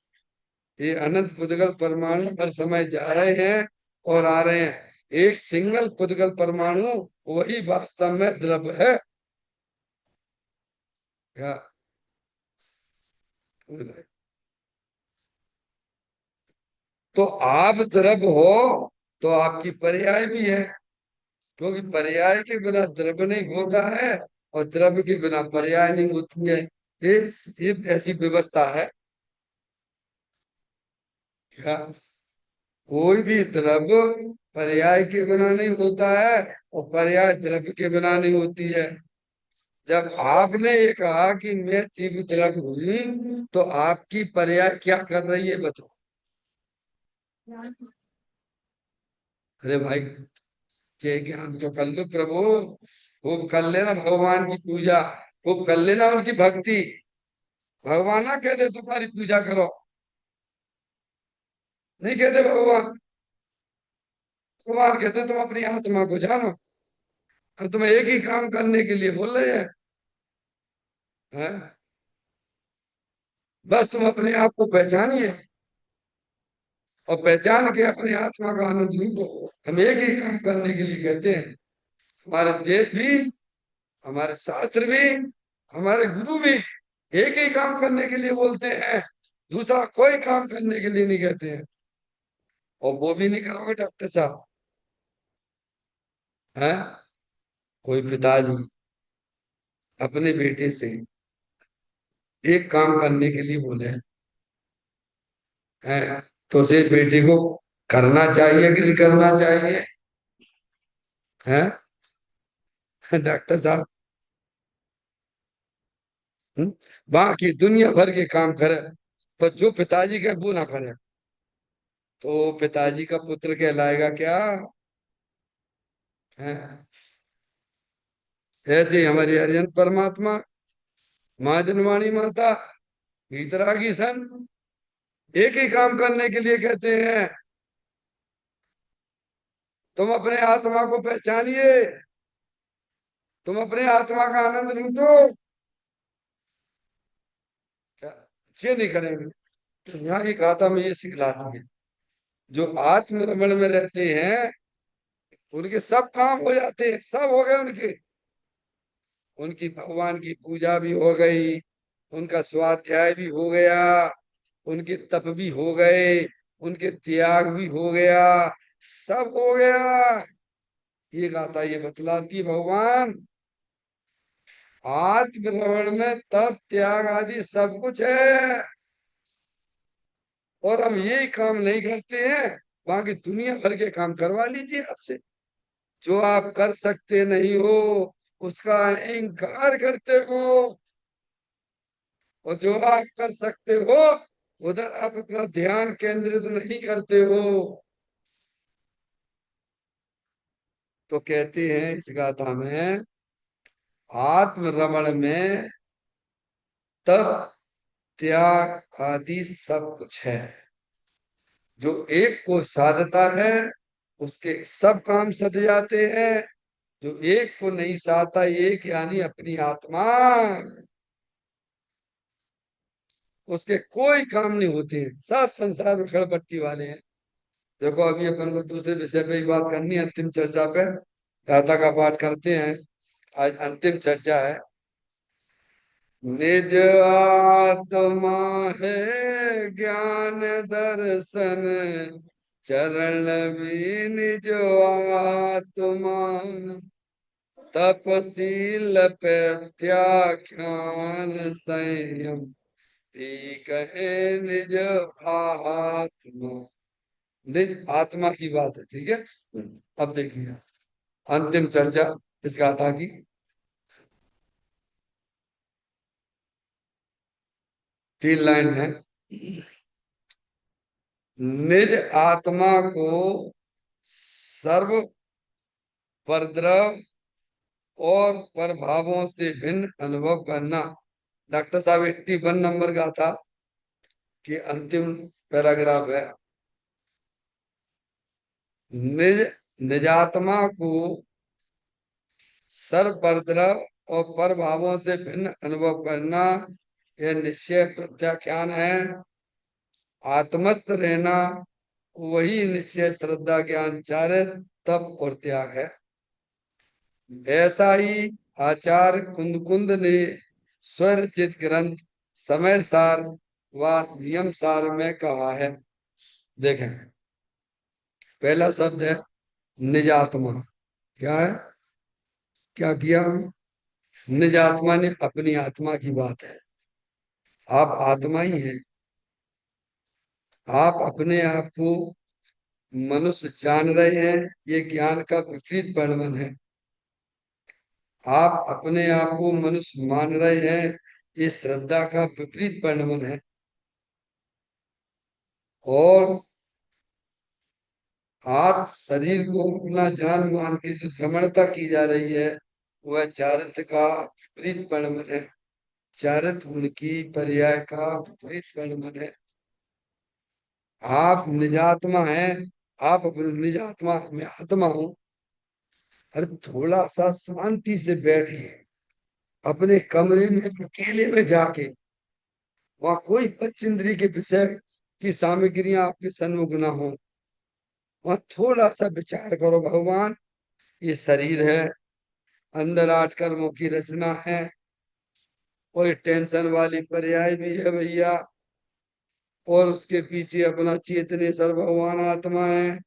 ये अनंत पुद्गल परमाणु हर समय जा रहे हैं और आ रहे हैं। एक सिंगल पुद्गल परमाणु वही वास्तव में द्रव्य है। क्या? तो आप द्रव्य हो तो आपकी पर्याय भी है। क्योंकि पर्याय के बिना द्रव्य नहीं होता है और द्रव्य के बिना पर्याय नहीं होती है। ये ऐसी व्यवस्था है। क्या? कोई भी द्रव्य पर्याय के बिना नहीं होता है और पर्याय द्रव्य के बिना नहीं होती है। जब आपने ये कहा कि मैं जीव द्रव्य हूं तो आपकी पर्याय क्या कर रही है बताओ? अरे भाई, जय ज्ञान तो कर लो प्रभु। खूब कर लेना भगवान की पूजा। खूब कर लेना उनकी भक्ति। भगवान ना कहते तुम्हारी पूजा करो। नहीं कहते भगवान। भगवान कहते तुम अपनी आत्मा को जानो। अब तुम्हें एक ही काम करने के लिए बोल रहे हैं। बस तुम अपने आप को पहचानिए और पहचान के अपने आत्मा का आनंद लूटो। हम एक ही काम करने के लिए कहते हैं। हमारे देव भी, हमारे शास्त्र भी, हमारे गुरु भी एक ही काम करने के लिए बोलते हैं। दूसरा कोई काम करने के लिए नहीं कहते हैं। और वो भी नहीं करोगे डॉक्टर साहब? हैं? कोई पिताजी अपने बेटे से एक काम करने के लिए बोले हैं तो उसे बेटे को करना चाहिए कि नहीं करना चाहिए? हैं डॉक्टर साहब? हम्म? बाकी दुनिया भर के काम करे पर जो पिताजी का वो ना करे तो पिताजी का पुत्र कहलाएगा क्या? है? ऐसे ही हमारे अरिहंत परमात्मा, माँ जनवाणी माता, वीतरागी सन एक ही काम करने के लिए कहते हैं। तुम अपने आत्मा को पहचानिए। तुम अपने आत्मा का आनंद लूटो। क्या? ये नहीं करेंगे। तो यहाँ की गाथा में ये सिखलाती है, जो आत्म रमण में रहते हैं उनके सब काम हो जाते हैं, सब हो गए उनके। उनकी भगवान की पूजा भी हो गई, उनका स्वाध्याय भी हो गया, उनके तप भी हो गए, उनके त्याग भी हो गया, सब हो गया। ये गाथा ये बतलाती है भगवान आत्मरमण में तप त्याग आदि सब कुछ है। और हम यही काम नहीं करते हैं, बाकी दुनिया भर के काम करवा लीजिए आपसे। जो आप कर सकते नहीं हो उसका इंकार करते हो, और जो आप कर सकते हो उधर आप अपना ध्यान केंद्रित नहीं करते हो। तो कहते हैं इस गाथा में आत्म रमण में तप त्याग आदि सब कुछ है। जो एक को साधता है उसके सब काम सध जाते हैं। जो एक को नहीं साधता, एक यानी अपनी आत्मा, उसके कोई काम नहीं होते हैं, सब संसार में खड़पट्टी वाले हैं। देखो अभी अपन को दूसरे विषय पे ही बात करनी है, अंतिम चर्चा पे गाथा का पाठ करते हैं। आज अंतिम चर्चा है। निज आत्मा है ज्ञान दर्शन, चरण भी निज आत्मा, तपशील प्रत्याख्यान संयम भी कहे निज आत्मा। निज आत्मा की बात है, ठीक है। अब देखिए अंतिम चर्चा इस गाथा की। 3 लाइन है। निज आत्मा को सर्व परद्रव और प्रभावों से भिन्न अनुभव करना। डॉक्टर साहब 81 नंबर गाथा की अंतिम पैराग्राफ है। निज निजात्मा को सर्वप्रद्रव और प्रभावों से भिन्न अनुभव करना यह निश्चय प्रत्याख्यान है। आत्मस्थ रहना वही निश्चय श्रद्धा ज्ञान चारित तप और त्याग है। ऐसा ही आचार्य कुंद ने स्वरचित ग्रंथ समय सार व नियम सार में कहा है। देखें पहला शब्द है निजात्मा। क्या है, क्या किया? निज आत्मा ने अपनी आत्मा की बात है। आप आत्मा ही हैं। आप अपने आप को मनुष्य जान रहे हैं, ये ज्ञान का विपरीत परिणाम है। आप अपने आप को मनुष्य मान रहे हैं, ये श्रद्धा का विपरीत परिणाम है। और आप शरीर को अपना जान मान के जो भ्रमणता की जा रही है वह चारित्र का विपरीत परिणाम है। चारित्र गुण की पर्याय का विपरीत परिणाम है। आप निजात्मा हैं, आप अपने निजात्मा में आत्मा हूं। अरे थोड़ा सा शांति से बैठिए अपने कमरे में अकेले में जाके, वहां कोई पंचेंद्रिय के विषय की सामग्रियां आपके सन्मुख ना हो। वहां थोड़ा सा विचार करो, भगवान ये शरीर है, अंदर 8 कर्मों की रचना है, और टेंशन वाली पर्याय भी है भैया, और उसके पीछे अपना चेतनेश्वर भगवान आत्मा है।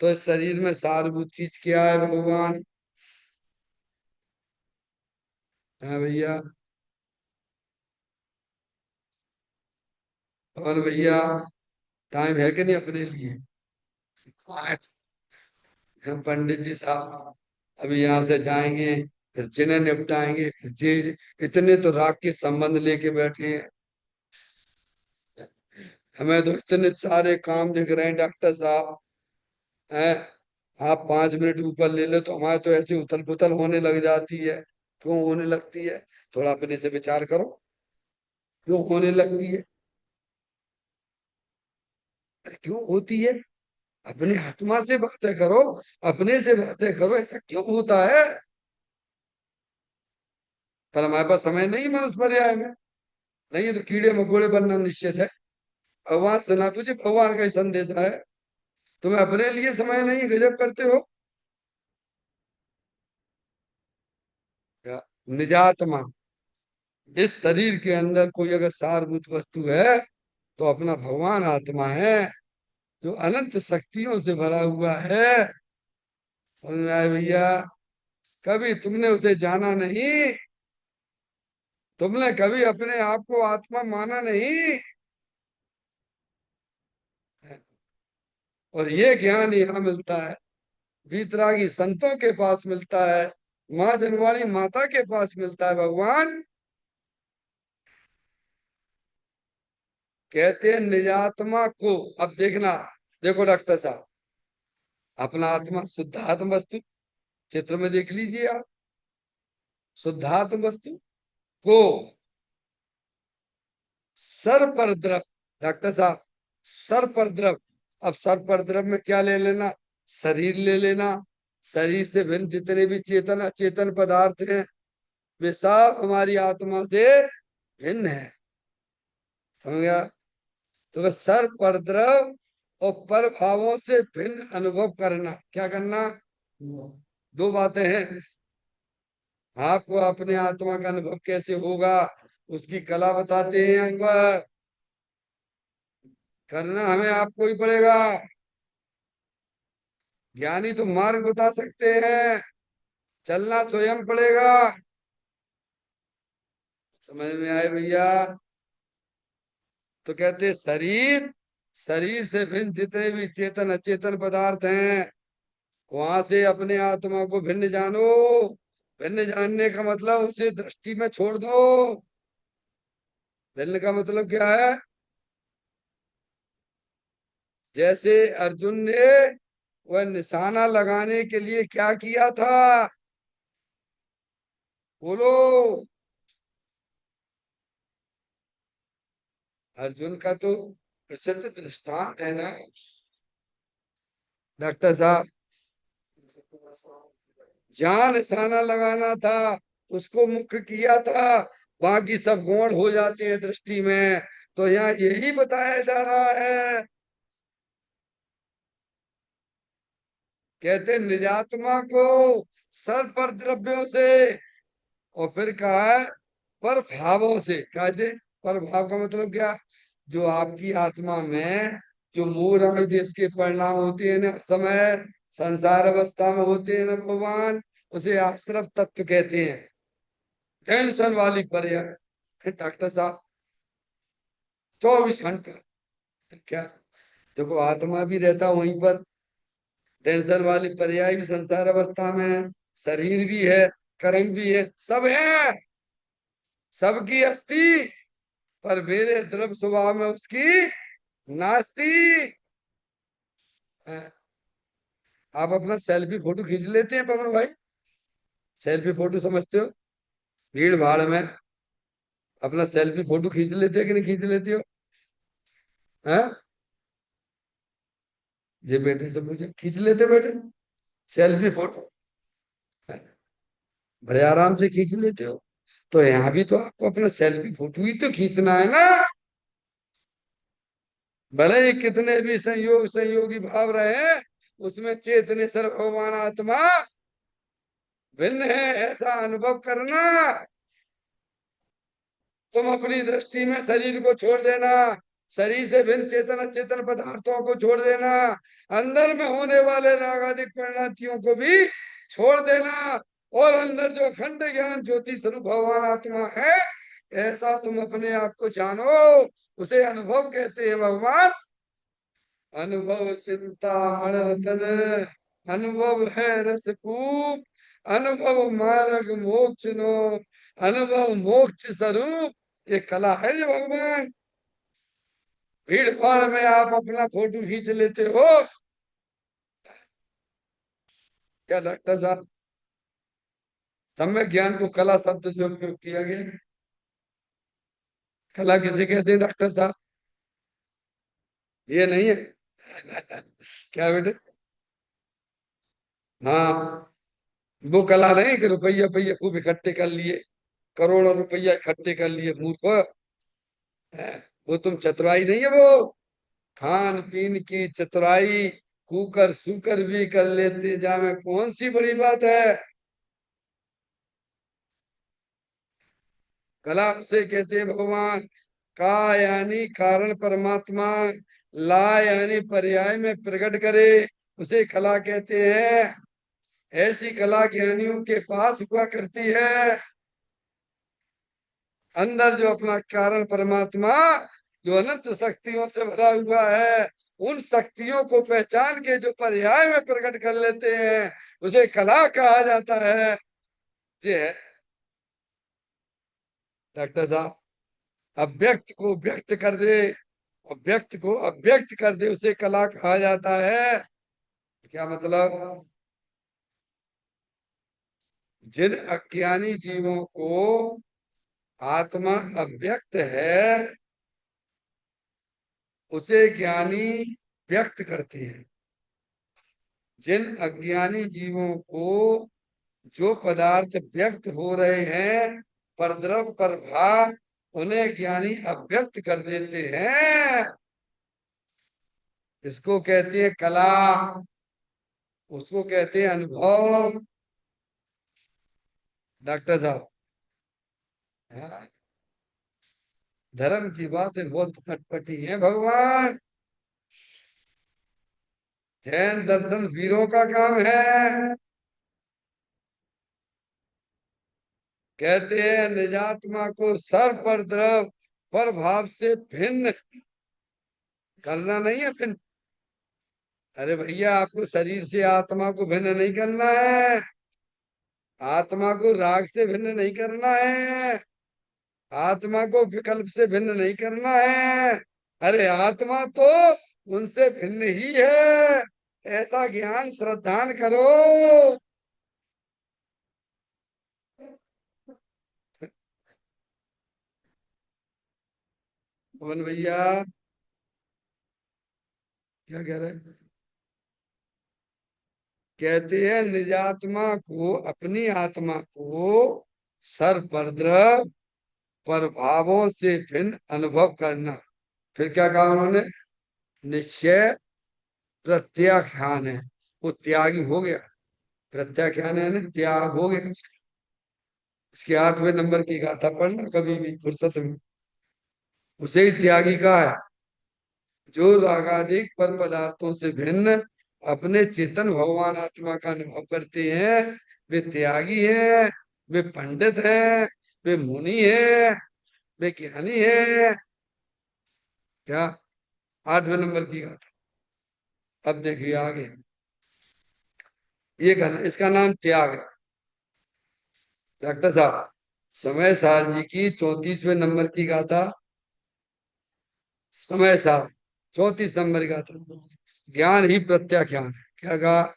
तो इस शरीर में सारभूत चीज क्या है भगवान? है भैया। और भैया टाइम है कि नहीं अपने लिए? हम पंडित जी साहब अभी यहाँ से जाएंगे, फिर जिन्हें निपटाएंगे, फिर जी इतने तो राग के संबंध लेके बैठे हैं। हमें तो इतने सारे काम दिख रहे हैं डॉक्टर साहब हैं। आप 5 मिनट ऊपर ले लो तो हमारे तो ऐसी उथल पुथल होने लग जाती है। क्यों होने लगती है? थोड़ा अपने से विचार करो, क्यों होने लगती है? अरे क्यों होती है? अपने आत्मा से बातें करो, अपने से बातें करो, ऐसा क्यों होता है? पर हमारे पास समय नहीं मनुष्य पर्याय में। नहीं है तो कीड़े मकोड़े बनना निश्चित है। भगवान से ना पूछे, भगवान का ही संदेश है। तुम्हें अपने लिए समय नहीं है, गजब करते हो। क्या? निजात्मा। इस शरीर के अंदर कोई अगर सारभूत वस्तु है तो अपना भगवान आत्मा है, जो अनंत शक्तियों से भरा हुआ है। समझ में आए भैया? कभी तुमने उसे जाना नहीं, तुमने कभी अपने आप को आत्मा माना नहीं। और ये ज्ञान यहाँ मिलता है, वीतरागी संतों के पास मिलता है, माँ जनवाणी माता के पास मिलता है। भगवान कहते हैं निजात्मा को। अब देखना, देखो डॉक्टर साहब, अपना आत्मा शुद्धात्म वस्तु, चित्र में देख लीजिए आप, शुद्धात्म वस्तु को सर पर द्रव। डॉक्टर साहब, सर पर द्रव। अब सर पर द्रव में क्या ले लेना? शरीर ले लेना। शरीर से भिन्न जितने भी चेतन अचेतन पदार्थ हैं, वे सब हमारी आत्मा से भिन्न है। समझ गया? तो बस सर पर द्रव और पर भावों से भिन्न अनुभव करना। क्या करना? दो बातें हैं। आपको अपने आत्मा का अनुभव कैसे होगा, उसकी कला बताते हैं यहाँ पर। करना हमें आपको ही पड़ेगा। ज्ञानी तो मार्ग बता सकते हैं, चलना स्वयं पड़ेगा। समझ में आए भैया? तो कहते शरीर, शरीर से भिन्न जितने भी चेतन अचेतन पदार्थ हैं, वहां से अपने आत्मा को भिन्न जानो। भिन्न जानने का मतलब उसे दृष्टि में छोड़ दो। भिन्न का मतलब क्या है? जैसे अर्जुन ने वह निशाना लगाने के लिए क्या किया था? बोलो। अर्जुन का तो प्रसिद्ध दृष्टांत है ना डॉक्टर साहब। जहां निशाना लगाना था उसको मुख्य किया था, बाकी सब गौण हो जाते हैं दृष्टि में। तो यहाँ यही बताया जा रहा है। कहते निजात्मा को सर पर द्रव्यों से, और फिर कहा है पर भावों से। कैसे? पर भाव का मतलब क्या? जो आपकी आत्मा में जो मूल रंग जिसके परिणाम होते हैं ना समय, संसार अवस्था में होते हैं ना भगवान, उसे आश्रव तत्व कहते हैं। टेंशन वाली पर्याय डॉक्टर साहब, 24 घंटा। क्या? देखो आत्मा भी रहता वहीं पर, टेंशन वाली पर्याय भी संसार अवस्था में है, शरीर भी है, कर्म भी है, सब है, सबकी अस्थि, पर मेरे द्रव स्वभाव में उसकी नास्ती। आप अपना सेल्फी फोटो खींच लेते हैं पवन भाई? सेल्फी फोटो समझते हो? भीड़ भाड़ में अपना सेल्फी फोटो खींच लेते हो कि नहीं खींच लेते हो? हैं? ये बेटे से मुझे खींच लेते बेटे सेल्फी फोटो? बड़े आराम से खींच लेते हो। तो यहाँ भी तो आपको अपना सेल्फी फोटो ही तो खींचना है ना। भले ही कितने भी संयोग संयोगी भाव रहे, उसमें चेतने सर्व भगवान आत्मा भिन्न है, ऐसा अनुभव करना। तुम अपनी दृष्टि में शरीर को छोड़ देना, शरीर से भिन्न चेतन अचेतन पदार्थों को छोड़ देना, अंदर में होने वाले रागादिक परिणतियों को भी छोड़ देना, और अंदर जो अखंड ज्ञान ज्योति स्वरूप भगवान आत्मा है, ऐसा तुम अपने आप को जानो। उसे अनुभव कहते हैं भगवान। अनुभव चिंता रतन, अनुभव है रसकूप, अनुभव मार्ग मोक्ष नो, अनुभव मोक्ष स्वरूप। ये कला है जो भगवान। भीड़ भाड़ में आप अपना फोटो खींच लेते हो। क्या डॉक्टर साहब? सम्यक ज्ञान को कला शब्द से उपयोग किया गया है। कला किसे कहते हैं डॉक्टर साहब? ये नहीं है। क्या बेटे? हाँ, वो कला नहीं कि रुपया रुपया खूब इकट्ठे कर लिए, करोड़ों रुपया इकट्ठे कर लिए मूर्ख। है। वो तुम चतुराई नहीं है वो, खान पीन की चतुराई, कुकर सुकर भी कर लेते जा में कौन सी बड़ी बात है। कला से कहते हैं भगवान। का यानी कारण परमात्मा, ला यानी पर्याय में प्रकट करे, उसे कला कहते हैं। ऐसी कला ज्ञानियों के पास हुआ करती है। अंदर जो अपना कारण परमात्मा, जो अनंत शक्तियों से भरा हुआ है, उन शक्तियों को पहचान के जो पर्याय में प्रकट कर लेते हैं, उसे कला कहा जाता है। ये है डॉक्टर साहब। अव्यक्त को व्यक्त कर दे, अव्यक्त को अव्यक्त कर दे, उसे कला कहा जाता है। क्या मतलब? जिन अज्ञानी जीवों को आत्मा अव्यक्त है, उसे ज्ञानी व्यक्त करते हैं। जिन अज्ञानी जीवों को जो पदार्थ व्यक्त हो रहे हैं, परद्रव प्रभाव, उन्हें ज्ञानी अव्यक्त कर देते हैं। इसको कहते हैं कला, उसको कहते हैं अनुभव। डॉक्टर साहब, हाँ, धर्म की बातें बहुत अटपटी हैं भगवान। जैन दर्शन वीरों का काम है। कहते हैं निजात्मा को सर्व पर द्रव पर भाव से भिन्न करना नहीं है, भिन्न। अरे भैया, आपको शरीर से आत्मा को भिन्न नहीं करना है, आत्मा को राग से भिन्न नहीं करना है, आत्मा को विकल्प से भिन्न नहीं करना है। अरे आत्मा तो उनसे भिन्न ही है, ऐसा ज्ञान श्रद्धान करो। पवन भैया, क्या कह रहे हैं? कहते हैं निजात्मा को, अपनी आत्मा को सर्वप्रद्रव प्रभावों से भिन्न अनुभव करना। फिर क्या कहा उन्होंने? निश्चय प्रत्याख्यान है, वो त्यागी हो गया। प्रत्याख्यान है ना, त्याग हो गया उसका। इसके 8वें नंबर की गाथा पढ़ना कभी भी फुर्सत में, उसे ही त्यागी का है। जो रागादिक पर पदार्थों से भिन्न अपने चेतन भगवान आत्मा का अनुभव करते हैं, वे त्यागी हैं, वे पंडित हैं, वे मुनि हैं, वे ज्ञानी हैं। क्या? 8वें नंबर की गाथा। अब देखिए आगे, ये करना, इसका नाम त्याग है। डॉक्टर साहब, समय सार जी की 34वें नंबर की गाथा, समय सार 34 नंबर की गाथा। ज्ञान ही प्रत्याख्यान है। क्या कहा?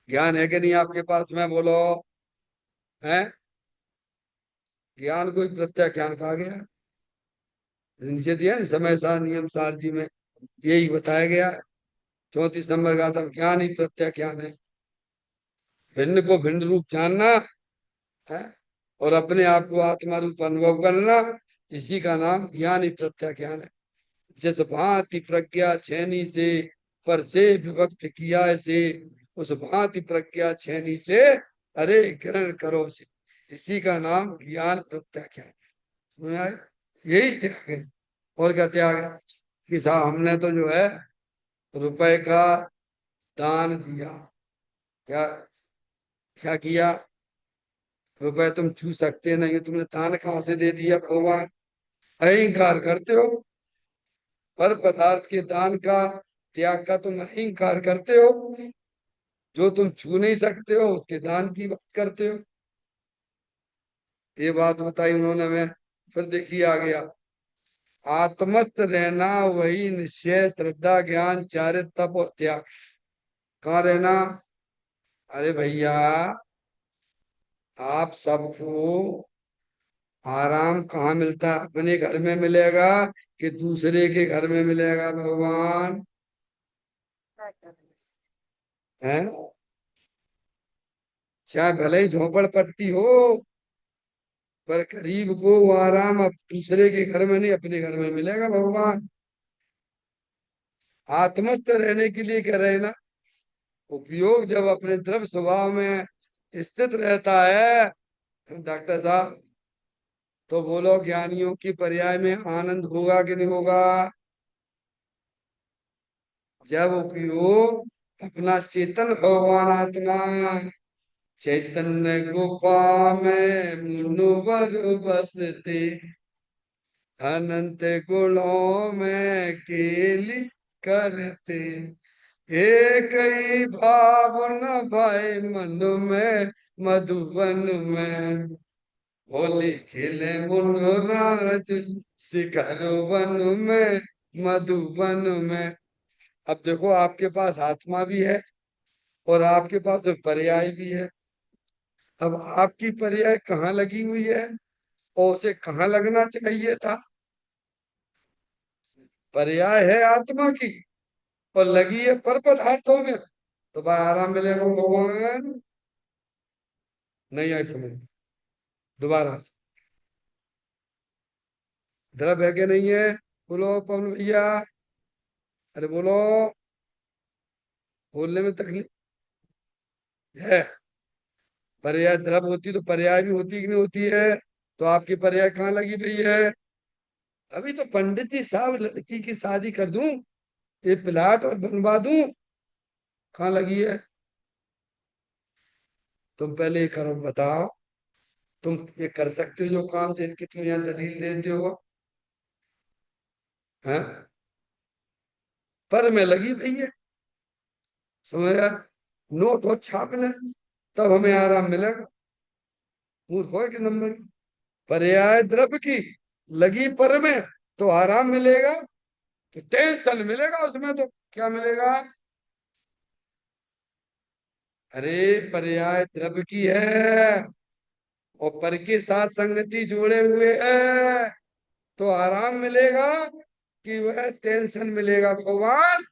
ज्ञान है कि नहीं आपके पास में, बोलो। है? ज्ञान को ही प्रत्याख्यान कहा गया। नीचे दिया ना समय सार नियम सार जी में, यही बताया गया है। 34 नंबर का था, ज्ञान ही प्रत्याख्यान है। भिन्न को भिन्न रूप जानना है, और अपने आप को आत्मा रूप अनुभव करना, इसी का नाम ज्ञान ही प्रत्याख्यान है। जिस भांति प्रज्ञा छेनी से पर से विभक्त किया से, उस भांति प्रज्ञा छेनी से अरे ग्रहण करो से, इसी का नाम ज्ञान प्रत्याख्यान है। समझ आए? यही त्याग है। और क्या त्याग है? कि साहब हमने तो जो है रुपए का दान दिया। क्या? क्या किया? रुपए तुम छू सकते नहीं, तुमने दान कहाँ से दे दिया भगवान? अहंकार करते हो, पर पदार्थ के दान का, त्याग का तुम अहंकार करते हो। जो तुम छू नहीं सकते हो उसके दान की बात करते हो। ये बात बताई उन्होंने। मैं फिर देखिए आ गया, आत्मस्थ रहना वही निश्चय श्रद्धा ज्ञान चारित्र तप और त्याग। कहाँ रहना? अरे भैया, आप सबको आराम कहाँ मिलता है? अपने घर में मिलेगा कि दूसरे के घर में मिलेगा भगवान? है? चाहे भले ही झोपड़पट्टी हो, पर गरीब को वो आराम अब दूसरे के घर में नहीं, अपने घर में मिलेगा भगवान। आत्मस्थ रहने के लिए कह रहे हैं ना। उपयोग जब अपने द्रव्य स्वभाव में स्थित रहता है डॉक्टर साहब, तो बोलो ज्ञानियों की पर्याय में आनंद होगा कि नहीं होगा? जब उपयोग अपना चेतन भगवान आत्मा, चैतन्य गुफा में मुनुवर बसते, अनंत गुणों में केली करते, एक ही भाव न भाई मन में, मधुबन में होली खिले मुनराज, शिखर वन में, मधुबन में। अब देखो आपके पास आत्मा भी है और आपके पास पर्याय भी है। अब आपकी पर्याय कहाँ लगी हुई है और उसे कहाँ लगना चाहिए था? पर्याय है आत्मा की और लगी है पर पदार्थों में, तो भाई आराम मिलेगा भगवान। नहीं आई समझ? दोबारा से। द्रव है कि नहीं है? बोलो पवन भैया। अरे बोलो। बोलने में तकलीफ है। पर्याय द्रव होती तो पर्याय भी होती कि नहीं होती है? तो आपकी पर्याय कहाँ लगी भई है? अभी तो पंडित जी साहब लड़की की शादी कर दूं, ये प्लाट और बनवा दूं, कहाँ लगी है? तुम पहले ये करो, बताओ। तुम ये कर सकते हो जो काम जिनकी तुम यहाँ दलील देते हो? हैं? पर में लगी भई है। समझ यार, नोट हो छापने, तब हमें आराम मिलेगा। मूर्ख हो के नंबर। पर्याय द्रव्य की लगी पर में तो आराम मिलेगा, तो टेंशन मिलेगा उसमें तो क्या मिलेगा? अरे पर्याय द्रव्य की है और पर के साथ संगति जोड़े हुए है, तो आराम मिलेगा कि वह टेंशन मिलेगा भगवान?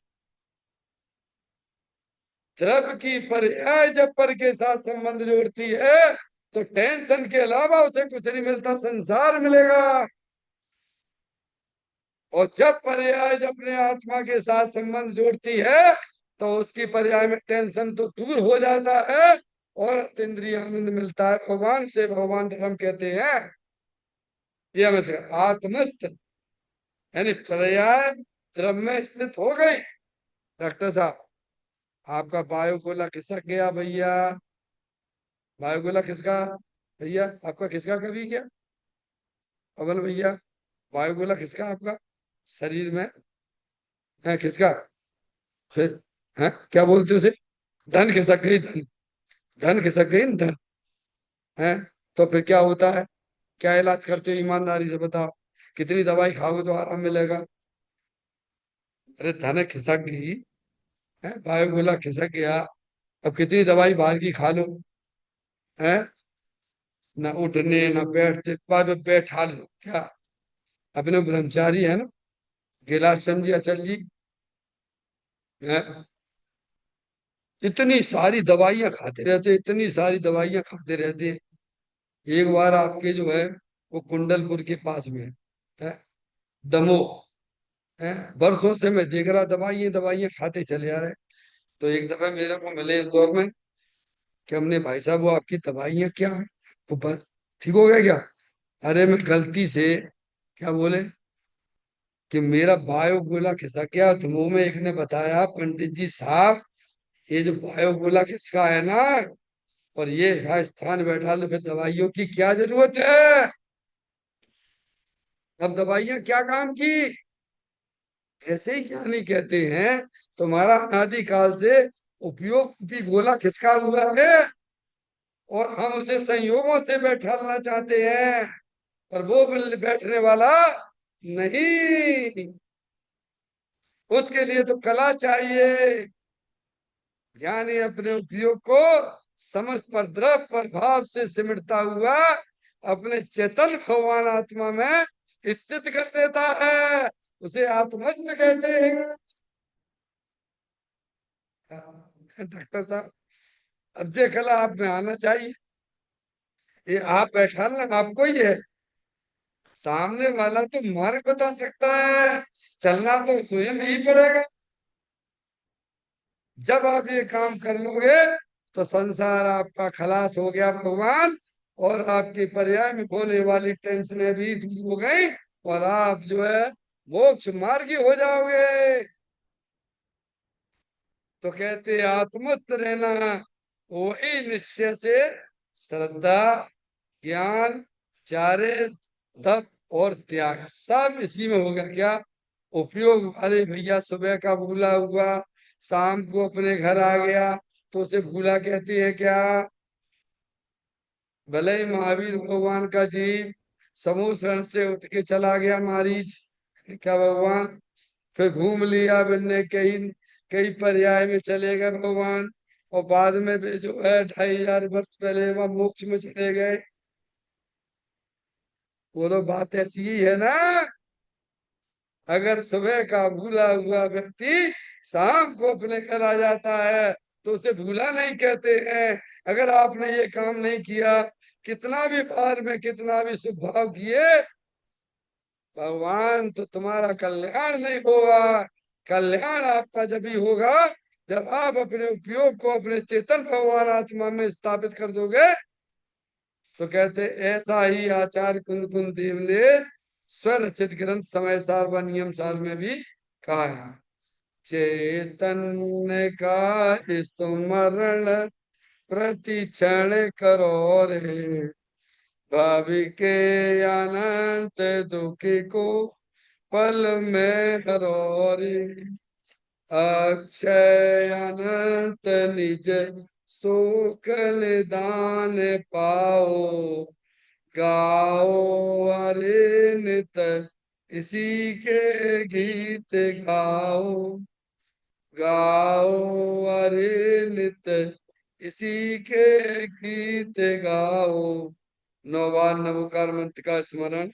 द्रव्य की पर्याय जब पर के साथ संबंध जोड़ती है तो टेंशन के अलावा उसे कुछ नहीं मिलता, संसार मिलेगा। और जब पर्याय जब अपने आत्मा के साथ संबंध जोड़ती है तो उसकी पर्याय में टेंशन तो दूर हो जाता है और अतीन्द्रिय आनंद मिलता है भगवान से। भगवान धर्म कहते हैं ये हमें से आत्मस्थ, यानी पर्याय द्रव्य में स्थित हो गई। डॉक्टर साहब, आपका वायुगोला खिसक गया भैया। वायुगोला किसका? भैया आपका किसका कभी क्या? पवन भैया, वायुगोला किसका आपका शरीर में है? किसका? फिर है क्या बोलते उसे? धन खिसक गई, धन। धन खिसक गई न, धन है। तो फिर क्या होता है? क्या इलाज करते हो ईमानदारी से बताओ? कितनी दवाई खाओगे तो आराम मिलेगा? अरे धन खिसक गई है, वायुगोला खिसक गया, अब कितनी दवाई बाहर की खा लो, है ना उठने ना बैठते, बाद में बैठा लो क्या? अपने ब्रह्मचारी है ना, गिलास चंद जी, अचल जी, है? इतनी सारी दवाइयां खाते रहते, इतनी सारी दवाइयां खाते रहते। एक बार आपके जो है वो कुंडलपुर के पास में है, दमोह है, बरसों से मैं देख रहा दवाइयां दवाइयां खाते चले आ रहे। तो एक दफा मेरे को मिले इंदौर में कि हमने भाई साहब वो आपकी दवाइयां क्या है, तो बस ठीक हो गया क्या? अरे मैं गलती से क्या बोले कि मेरा बायोगोला खिसक गया, तो मुंह में एक ने बताया पंडित जी साहब ये जो बायोगोला खिसका है ना और ये राजस्थान बैठा लो, फिर दवाइयों की क्या जरूरत है? अब दवाइयां क्या काम की? ऐसे ही ज्ञानी कहते हैं तुम्हारा अनादिकाल से उपयोग रूपी गोला खिसका हुआ है और हम उसे संयोगों से बैठाना चाहते हैं, पर वो बैठने वाला नहीं। उसके लिए तो कला चाहिए। ज्ञानी अपने उपयोग को समझ पर द्रव पर भाव से सिमटता हुआ अपने चेतन भगवान आत्मा में स्थित कर देता है, उसे आत्मस्थ कहते हैं। डॉक्टर साहब, अब जे कला आप में आना चाहिए। ये आप बैठा ना आपको ही है, सामने वाला तो मार्ग बता सकता है, चलना तो स्वयं ही पड़ेगा। जब आप ये काम कर लोगे तो संसार आपका खलास हो गया भगवान, और आपकी पर्याय में होने वाली टेंशनें भी दूर हो गई, और आप जो है मोक्ष मार्गी हो जाओगे। तो कहते आत्मस्थ रहना, वही निश्चय से श्रद्धा, ज्ञान, चारे, तप और त्याग सब इसी में होगा क्या उपयोग। अरे भैया सुबह का भूला हुआ शाम को अपने घर आ गया तो उसे भूला कहते हैं क्या। भले ही महावीर भगवान का जीव समूह शरण से उठ के चला गया मारीच, क्या भगवान, फिर घूम लिया मैंने कई कई पर्याय में चले गए भगवान, और बाद में भी जो है 2500 वर्ष पहले वह मोक्ष में चले गए। वो तो बात ऐसी ही है ना। अगर सुबह का भूला हुआ व्यक्ति शाम को अपने घर आ जाता है तो उसे भूला नहीं कहते हैं। अगर आपने ये काम नहीं किया, कितना भी बार में कितना भी शुभ भाव किए, भगवान तो तुम्हारा कल्याण नहीं होगा। कल्याण आपका जब ही होगा जब आप अपने उपयोग को अपने चेतन भगवान आत्मा में स्थापित कर दोगे। तो कहते ऐसा ही आचार्य कुंद कुंद देव ने स्वरचित ग्रंथ समय सार व नियम सार में भी कहा है। चैतन्य का स्मरण प्रति क्षण करो रे, भावी के अनंत दुख को पल में हरो रे, अक्षय अनंत निज सुख निदान पाओ, गाओ अरे नित इसी के गीत गाओ, गाओ अरे नित इसी के गीत गाओ। नौबार नवकार मंत्र का स्मरण।